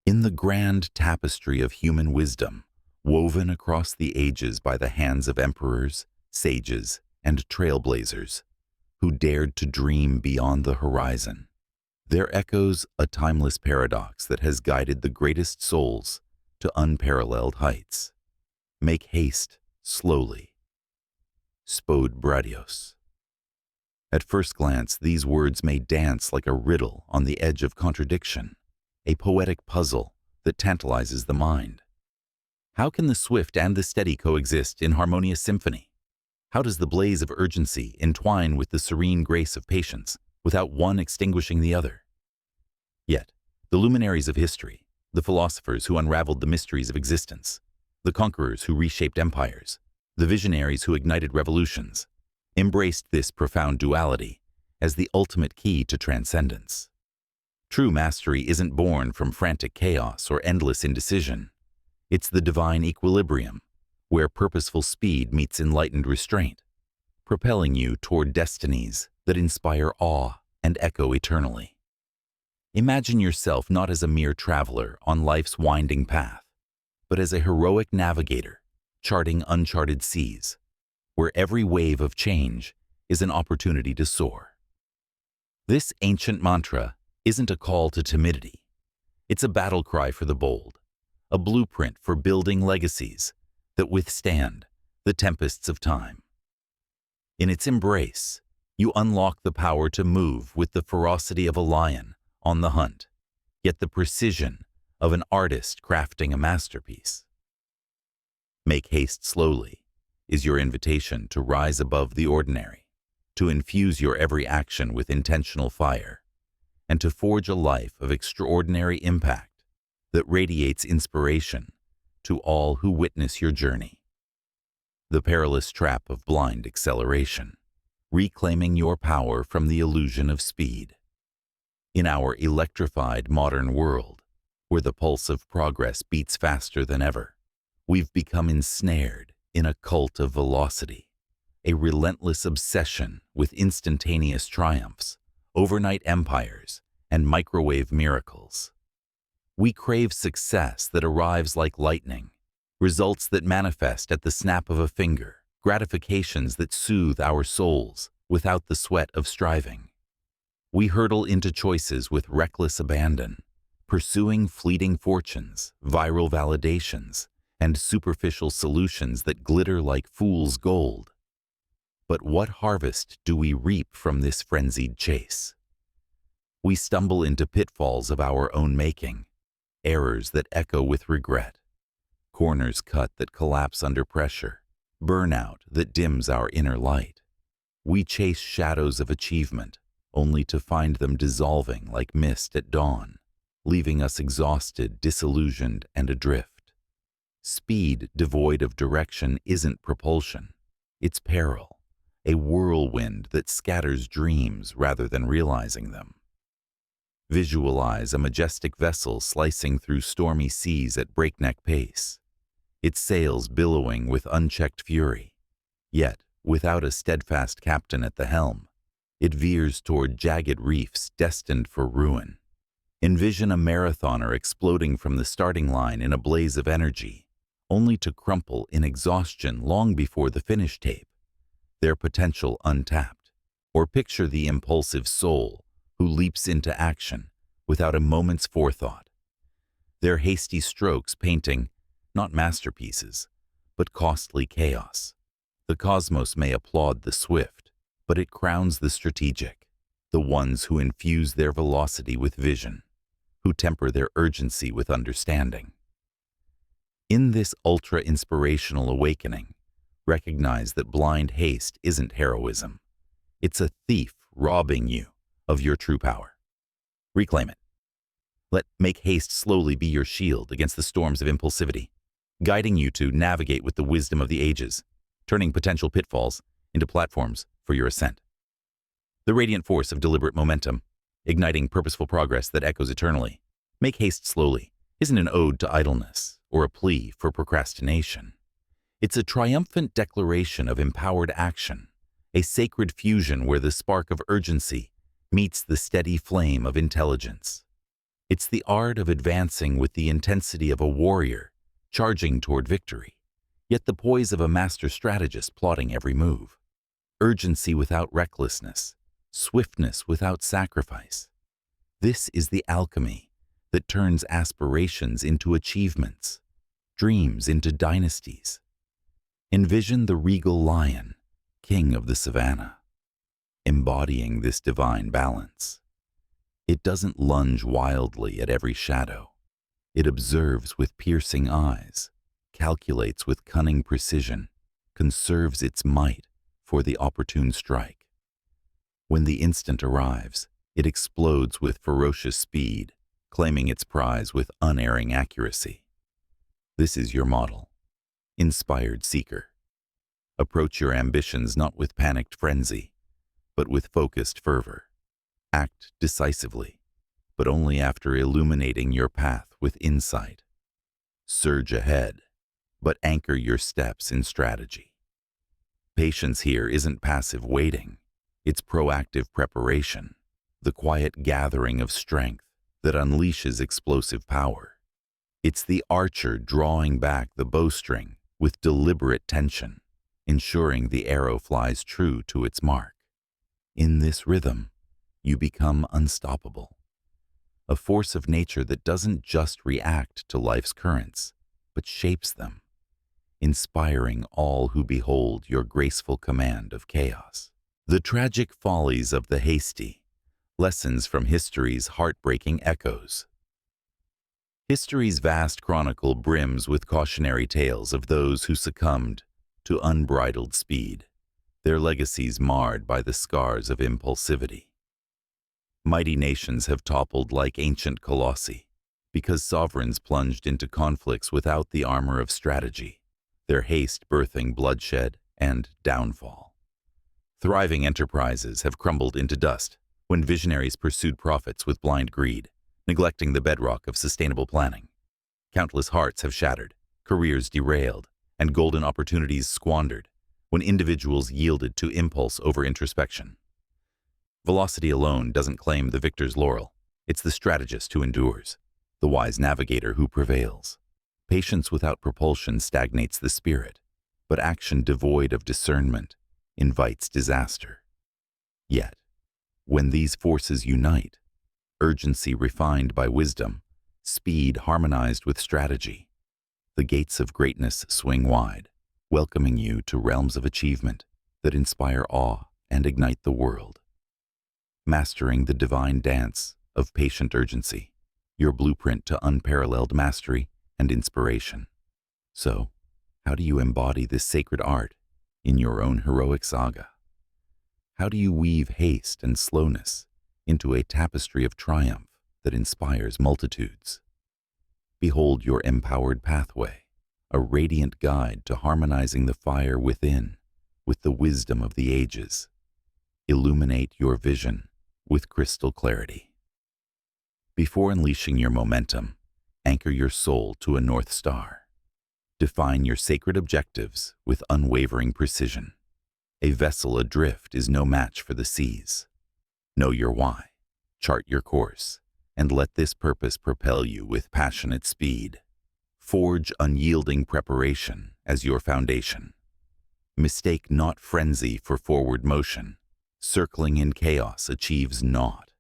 In the grand tapestry of human wisdom, woven across the ages by the hands of emperors, sages, and trailblazers, who dared to dream beyond the horizon, there echoes a timeless paradox that has guided the greatest souls to unparalleled heights. Make haste slowly. Spode Bradios. At first glance, these words may dance like a riddle on the edge of contradiction, a poetic puzzle that tantalizes the mind. How can the swift and the steady coexist in harmonious symphony? How does the blaze of urgency entwine with the serene grace of patience without one extinguishing the other? Yet, the luminaries of history, the philosophers who unraveled the mysteries of existence, the conquerors who reshaped empires, the visionaries who ignited revolutions, embraced this profound duality as the ultimate key to transcendence. True mastery isn't born from frantic chaos or endless indecision. It's the divine equilibrium, where purposeful speed meets enlightened restraint, propelling you toward destinies that inspire awe and echo eternally. Imagine yourself not as a mere traveler on life's winding path, but as a heroic navigator charting uncharted seas, where every wave of change is an opportunity to soar. This ancient mantra isn't a call to timidity. It's a battle cry for the bold, a blueprint for building legacies that withstand the tempests of time. In its embrace, you unlock the power to move with the ferocity of a lion on the hunt, yet the precision of an artist crafting a masterpiece. Make haste slowly is your invitation to rise above the ordinary, to infuse your every action with intentional fire, and to forge a life of extraordinary impact that radiates inspiration to all who witness your journey. The perilous trap of blind acceleration, reclaiming your power from the illusion of speed. In our electrified modern world, where the pulse of progress beats faster than ever, we've become ensnared in a cult of velocity, a relentless obsession with instantaneous triumphs, overnight empires, and microwave miracles. We crave success that arrives like lightning, results that manifest at the snap of a finger, gratifications that soothe our souls without the sweat of striving. We hurtle into choices with reckless abandon, pursuing fleeting fortunes, viral validations, and superficial solutions that glitter like fool's gold. But what harvest do we reap from this frenzied chase? We stumble into pitfalls of our own making, errors that echo with regret, corners cut that collapse under pressure, burnout that dims our inner light. We chase shadows of achievement, only to find them dissolving like mist at dawn, leaving us exhausted, disillusioned, and adrift. Speed devoid of direction isn't propulsion, it's peril, a whirlwind that scatters dreams rather than realizing them. Visualize a majestic vessel slicing through stormy seas at breakneck pace, its sails billowing with unchecked fury. Yet, without a steadfast captain at the helm, it veers toward jagged reefs destined for ruin. Envision a marathoner exploding from the starting line in a blaze of energy, only to crumple in exhaustion long before the finish tape, their potential untapped. Or picture the impulsive soul who leaps into action without a moment's forethought, their hasty strokes painting not masterpieces, but costly chaos. The cosmos may applaud the swift, but it crowns the strategic, the ones who infuse their velocity with vision, who temper their urgency with understanding. In this ultra-inspirational awakening, recognize that blind haste isn't heroism. It's a thief robbing you of your true power. Reclaim it. Let Make Haste slowly be your shield against the storms of impulsivity, guiding you to navigate with the wisdom of the ages, turning potential pitfalls into platforms for your ascent. The radiant force of deliberate momentum, igniting purposeful progress that echoes eternally. Make haste slowly isn't an ode to idleness or a plea for procrastination. It's a triumphant declaration of empowered action, a sacred fusion where the spark of urgency meets the steady flame of intelligence. It's the art of advancing with the intensity of a warrior, charging toward victory, yet the poise of a master strategist plotting every move. Urgency without recklessness, swiftness without sacrifice. This is the alchemy that turns aspirations into achievements, dreams into dynasties. Envision the regal lion, king of the savannah, embodying this divine balance. It doesn't lunge wildly at every shadow. It observes with piercing eyes, calculates with cunning precision, conserves its might for the opportune strike. When the instant arrives, it explodes with ferocious speed, claiming its prize with unerring accuracy. This is your model, inspired seeker. Approach your ambitions not with panicked frenzy, but with focused fervor. Act decisively, but only after illuminating your path with insight. Surge ahead, but anchor your steps in strategy. Patience here isn't passive waiting, it's proactive preparation, the quiet gathering of strength that unleashes explosive power. It's the archer drawing back the bowstring with deliberate tension, ensuring the arrow flies true to its mark. In this rhythm, you become unstoppable, a force of nature that doesn't just react to life's currents, but shapes them, inspiring all who behold your graceful command of chaos. The tragic follies of the hasty, lessons from history's heartbreaking echoes. History's vast chronicle brims with cautionary tales of those who succumbed to unbridled speed, their legacies marred by the scars of impulsivity. Mighty nations have toppled like ancient colossi because sovereigns plunged into conflicts without the armor of strategy, their haste birthing bloodshed and downfall. Thriving enterprises have crumbled into dust when visionaries pursued profits with blind greed, neglecting the bedrock of sustainable planning. Countless hearts have shattered, careers derailed, and golden opportunities squandered when individuals yielded to impulse over introspection. Velocity alone doesn't claim the victor's laurel. It's the strategist who endures, the wise navigator who prevails. Patience without propulsion stagnates the spirit, but action devoid of discernment invites disaster. Yet, when these forces unite, urgency refined by wisdom, speed harmonized with strategy, the gates of greatness swing wide, welcoming you to realms of achievement that inspire awe and ignite the world. Mastering the divine dance of patient urgency, your blueprint to unparalleled mastery and inspiration. So, how do you embody this sacred art in your own heroic saga? How do you weave haste and slowness into a tapestry of triumph that inspires multitudes? Behold your empowered pathway, a radiant guide to harmonizing the fire within with the wisdom of the ages. Illuminate your vision with crystal clarity. Before unleashing your momentum, anchor your soul to a North Star. Define your sacred objectives with unwavering precision. A vessel adrift is no match for the seas. Know your why, chart your course, and let this purpose propel you with passionate speed. Forge unyielding preparation as your foundation. Mistake not frenzy for forward motion. Circling in chaos achieves naught.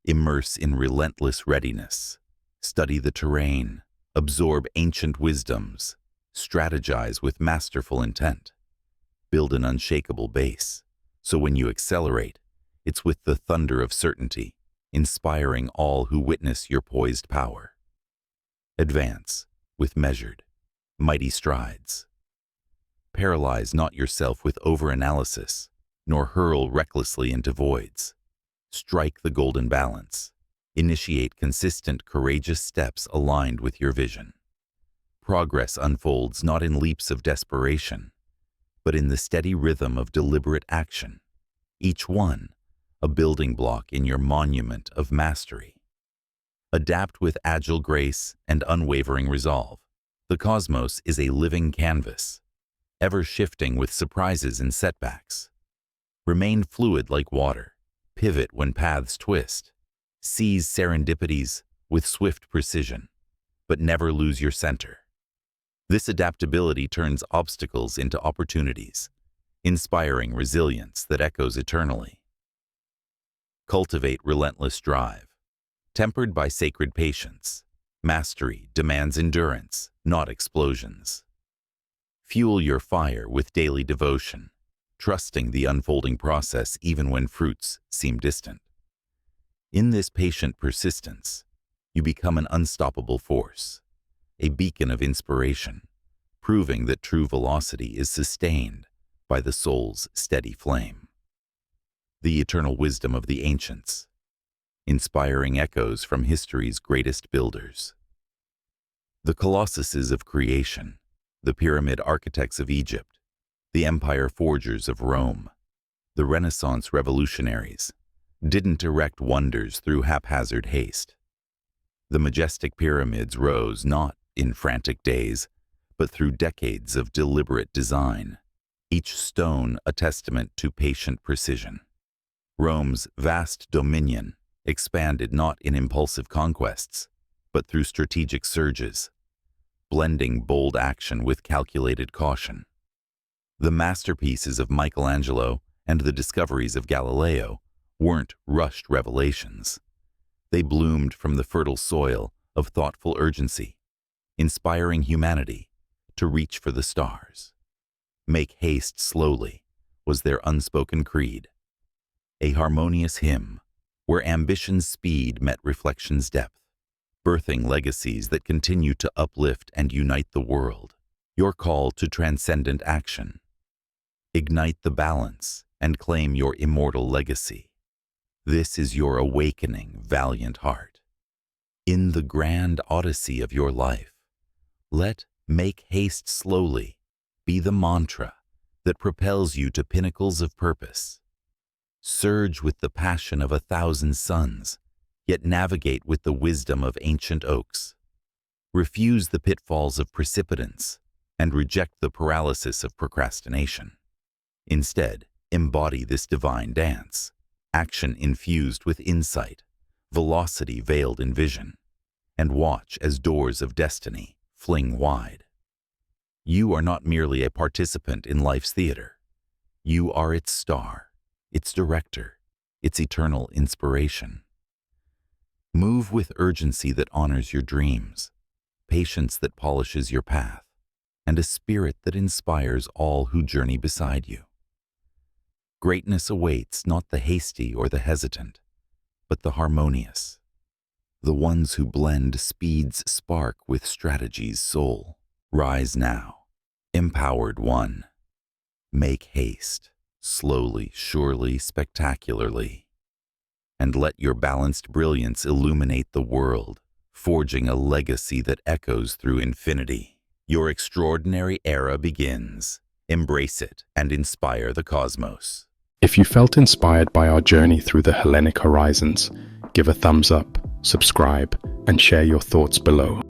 Immerse in relentless readiness. Study the terrain. Absorb ancient wisdoms. Strategize with masterful intent. Build an unshakable base, so when you accelerate, it's with the thunder of certainty, inspiring all who witness your poised power. Advance with measured, mighty strides. Paralyze not yourself with overanalysis, nor hurl recklessly into voids. Strike the golden balance. Initiate consistent, courageous steps aligned with your vision. Progress unfolds not in leaps of desperation, but in the steady rhythm of deliberate action, each one a building block in your monument of mastery. Adapt with agile grace and unwavering resolve. The cosmos is a living canvas, ever shifting with surprises and setbacks. Remain fluid like water, pivot when paths twist, seize serendipities, with swift precision, but never lose your center. This adaptability turns obstacles into opportunities, inspiring resilience that echoes eternally. Cultivate relentless drive. Tempered by sacred patience, mastery demands endurance, not explosions. Fuel your fire with daily devotion, trusting the unfolding process even when fruits seem distant. In this patient persistence, you become an unstoppable force, a beacon of inspiration, proving that true velocity is sustained by the soul's steady flame. The eternal wisdom of the ancients, inspiring echoes from history's greatest builders. The colossuses of creation, the pyramid architects of Egypt, the empire forgers of Rome, the Renaissance revolutionaries, didn't erect wonders through haphazard haste. The majestic pyramids rose not in frantic days, but through decades of deliberate design, each stone a testament to patient precision. Rome's vast dominion expanded not in impulsive conquests, but through strategic surges, blending bold action with calculated caution. The masterpieces of Michelangelo and the discoveries of Galileo weren't rushed revelations. They bloomed from the fertile soil of thoughtful urgency, inspiring humanity to reach for the stars. Make haste slowly was their unspoken creed, a harmonious hymn where ambition's speed met reflection's depth, birthing legacies that continue to uplift and unite the world. Your call to transcendent action. Ignite the balance and claim your immortal legacy. This is your awakening, valiant heart. In the grand odyssey of your life, let "make haste slowly" be the mantra that propels you to pinnacles of purpose. Surge with the passion of 1,000 suns, yet navigate with the wisdom of ancient oaks. Refuse the pitfalls of precipitance and reject the paralysis of procrastination. Instead, embody this divine dance, action infused with insight, velocity veiled in vision, and watch as doors of destiny fling wide. You are not merely a participant in life's theater. You are its star, its director, its eternal inspiration. Move with urgency that honors your dreams, patience that polishes your path, and a spirit that inspires all who journey beside you. Greatness awaits not the hasty or the hesitant, but the harmonious, the ones who blend speed's spark with strategy's soul. Rise now, empowered one. Make haste, slowly, surely, spectacularly. And let your balanced brilliance illuminate the world, forging a legacy that echoes through infinity. Your extraordinary era begins. Embrace it and inspire the cosmos. If you felt inspired by our journey through the Hellenic horizons, give a thumbs up, subscribe, and share your thoughts below.